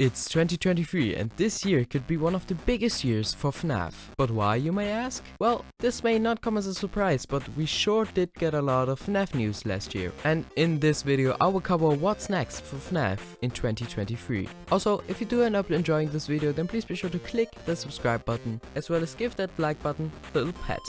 It's 2023 and this year could be one of the biggest years for FNaF. But why, you may ask? Well, this may not come as a surprise, but we sure did get a lot of FNaF news last year. And in this video I will cover what's next for FNaF in 2023. Also, if you do end up enjoying this video, then please be sure to click the subscribe button as well as give that like button a little pat.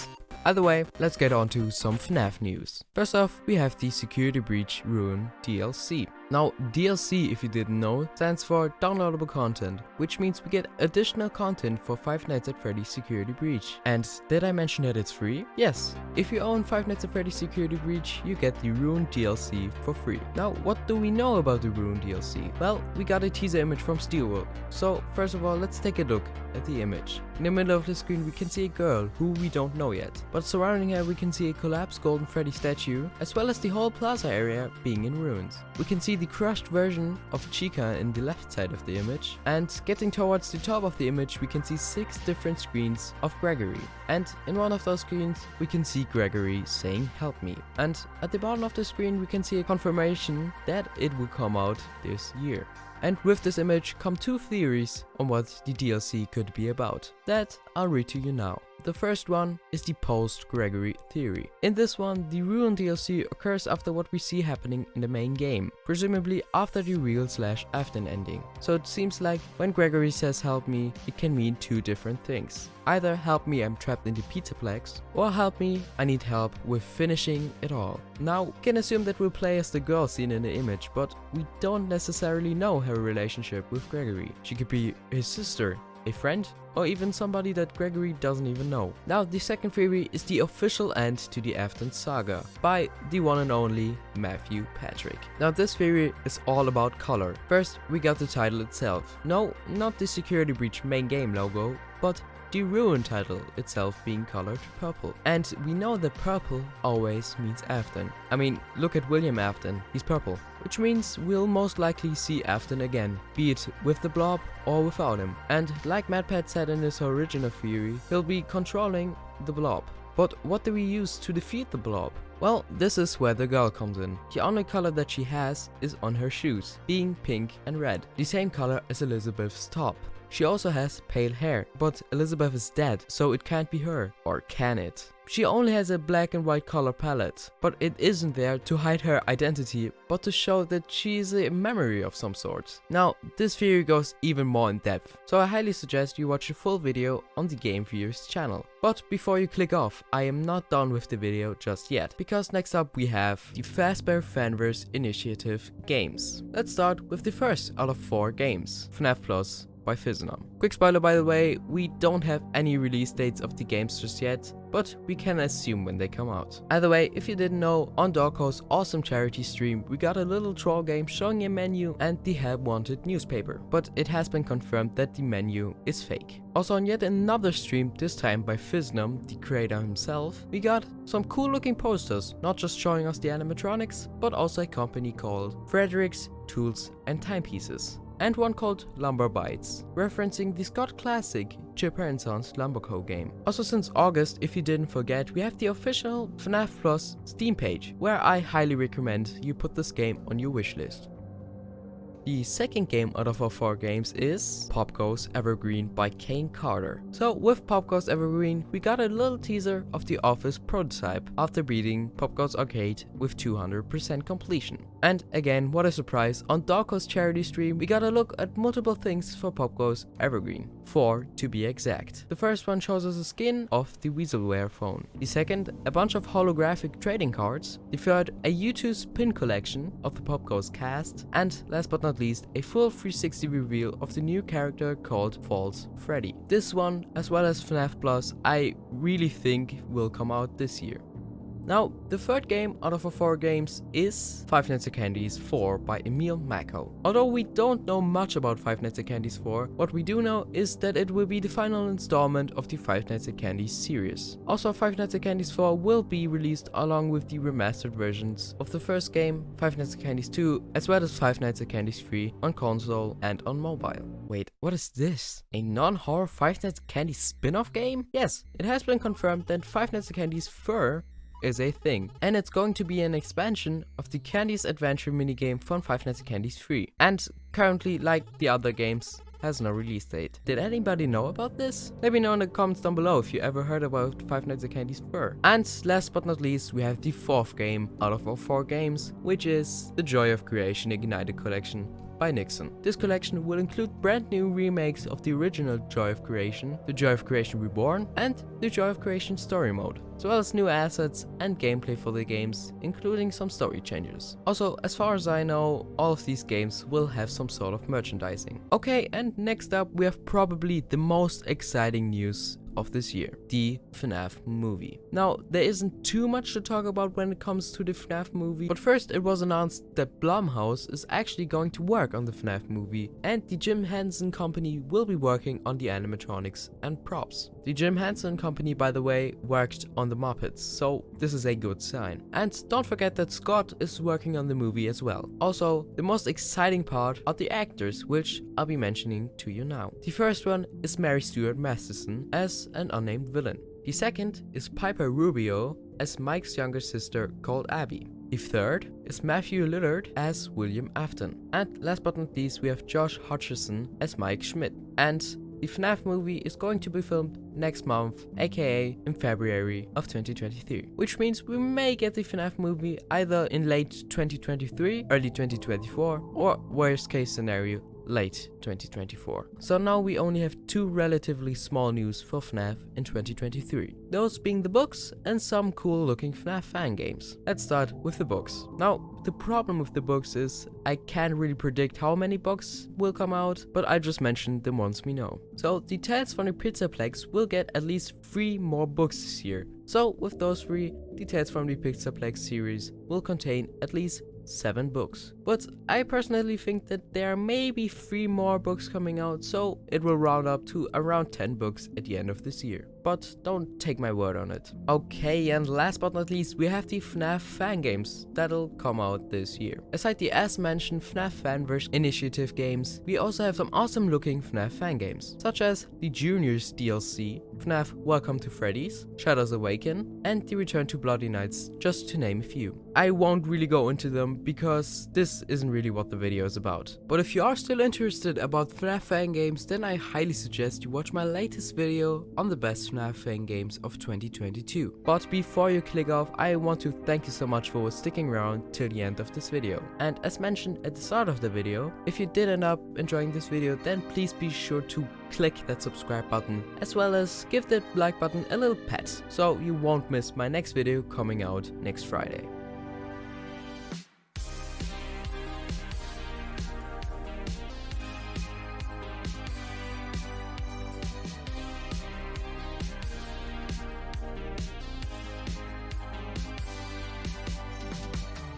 Either way, let's get on to some FNaF news. First off, we have the Security Breach Ruin DLC. Now, DLC, if you didn't know, stands for downloadable content, which means we get additional content for Five Nights at Freddy's Security Breach. And did I mention that it's free? Yes, if you own Five Nights at Freddy's Security Breach, you get the Ruin DLC for free. Now, what do we know about the Ruin DLC? Well, we got a teaser image from Steelworld. So, first of all, let's take a look at the image. In the middle of the screen, we can see a girl who we don't know yet. But surrounding her, we can see a collapsed Golden Freddy statue, as well as the whole plaza area being in ruins. We can see the crushed version of Chica in the left side of the image, and getting towards the top of the image we can see 6 different screens of Gregory, and in one of those screens we can see Gregory saying "help me," and at the bottom of the screen we can see a confirmation that it will come out this year. And with this image come 2 theories on what the DLC could be about, that I'll read to you now. The first one is the post-Gregory theory. In this one, the Ruin DLC occurs after what we see happening in the main game, presumably after the real/Afton ending. So it seems like when Gregory says "help me," it can mean 2 different things. Either "help me, I'm trapped in the Pizzaplex," or "help me, I need help with finishing it all." Now, we can assume that we'll play as the girl seen in the image, but we don't necessarily know her relationship with Gregory. She could be his sister, a friend, or even somebody that Gregory doesn't even know. Now, the second theory is the official end to the Afton saga by the one and only Matthew Patrick. Now, this theory is all about color. First, we got the title itself. No, not the Security Breach main game logo, but the Ruin title itself being colored purple. And we know that purple always means Afton. I mean, look at William Afton, he's purple. Which means we'll most likely see Afton again, be it with the blob or without him. And like MatPat said in his original theory, he'll be controlling the blob. But what do we use to defeat the blob? Well, this is where the girl comes in. The only color that she has is on her shoes, being pink and red, the same color as Elizabeth's top. She also has pale hair, but Elizabeth is dead, so it can't be her. Or can it? She only has a black and white color palette, but it isn't there to hide her identity, but to show that she is a memory of some sort. Now, this theory goes even more in depth, so I highly suggest you watch a full video on the Game Theorists channel. But before you click off, I am not done with the video just yet, because next up we have the Fazbear Fanverse Initiative games. Let's start with the first out of 4 games, FNaF Plus by FNaF. Quick spoiler by the way, we don't have any release dates of the games just yet, but we can assume when they come out. Either way, if you didn't know, on Dawko's awesome charity stream we got a little troll game showing a menu and the help wanted newspaper, but it has been confirmed that the menu is fake. Also on yet another stream, this time by FNaF, the creator himself, we got some cool looking posters, not just showing us the animatronics, but also a company called Frederick's Tools and Timepieces, and one called Lumber Bites, referencing the Scott classic Chipper & Sons Lumberco game. Also since August, if you didn't forget, we have the official FNaF Plus Steam page, where I highly recommend you put this game on your wishlist. The second game out of our 4 games is Pop Goes Evergreen by Kane Carter. So with Pop Goes Evergreen, we got a little teaser of the Office prototype after beating Pop Goes Arcade with 200% completion. And again, what a surprise, on Dawko's charity stream we got a look at multiple things for Pop Goes Evergreen, 4 to be exact. The first one shows us a skin of the Weaselware phone. The second, a bunch of holographic trading cards. The third, a U2's pin collection of the Pop Goes cast. And last but not least, a full 360 reveal of the new character called False Freddy. This one, as well as FNaF Plus, I really think will come out this year. Now, the third game out of our 4 games is Five Nights at Candy's 4 by Emil Mako. Although we don't know much about Five Nights at Candy's 4, what we do know is that it will be the final installment of the Five Nights at Candy's series. Also, Five Nights at Candy's 4 will be released along with the remastered versions of the first game, Five Nights at Candy's 2, as well as Five Nights at Candy's 3 on console and on mobile. Wait, what is this? A non-horror Five Nights at Candy's spin-off game? Yes, it has been confirmed that Five Nights at Candy's Fur is a thing, and it's going to be an expansion of the Candy's Adventure minigame from Five Nights at Candy's 3. And currently, like the other games, has no release date. Did anybody know about this? Let me know in the comments down below if you ever heard about Five Nights at Candy's 4. And last but not least, we have the 4th game out of our 4 games, which is the Joy of Creation Ignited Collection by Nixon. This collection will include brand new remakes of the original Joy of Creation, the Joy of Creation Reborn, and the Joy of Creation Story Mode, as well as new assets and gameplay for the games, including some story changes. Also, as far as I know, all of these games will have some sort of merchandising. Okay, and next up we have probably the most exciting news of this year, the FNaF movie. Now, there isn't too much to talk about when it comes to the FNaF movie, but first it was announced that Blumhouse is actually going to work on the FNaF movie, and the Jim Henson Company will be working on the animatronics and props. The Jim Henson Company, by the way, worked on the Muppets, so this is a good sign. And don't forget that Scott is working on the movie as well. Also, the most exciting part are the actors, which I'll be mentioning to you now. The first one is Mary Stuart Masterson as an unnamed villain. The second is Piper Rubio as Mike's younger sister called Abby. The third is Matthew Lillard as William Afton. And last but not least, we have Josh Hutcherson as Mike Schmidt. And the FNaF movie is going to be filmed next month, aka in February of 2023. Which means we may get the FNaF movie either in late 2023, early 2024, or worst case scenario, late 2024. So now we only have 2 relatively small news for FNaF in 2023. Those being the books and some cool looking FNaF fan games. Let's start with the books. Now, the problem with the books is I can't really predict how many books will come out, but I just mentioned the ones we know. So the Tales from the Pizzaplex will get at least 3 more books this year. So with those 3, the Tales from the Pizzaplex series will contain at least 7 books. But I personally think that there are maybe 3 more books coming out, so it will round up to around 10 books at the end of this year. But don't take my word on it. Okay, and last but not least, we have the FNaF fan games that'll come out this year. Aside the as mentioned FNaF Fanverse initiative games, we also have some awesome looking FNaF fan games, such as the Juniors DLC, FNaF Welcome to Freddy's, Shadows Awaken, and the Return to Bloody Nights, just to name a few. I won't really go into them because this isn't really what the video is about. But if you are still interested about FNaF fan games, then I highly suggest you watch my latest video on the best FNaF fan games of 2022. But before you click off, I want to thank you so much for sticking around till the end of this video. And as mentioned at the start of the video, if you did end up enjoying this video, then please be sure to click that subscribe button, as well as give that like button a little pat, so you won't miss my next video coming out next Friday.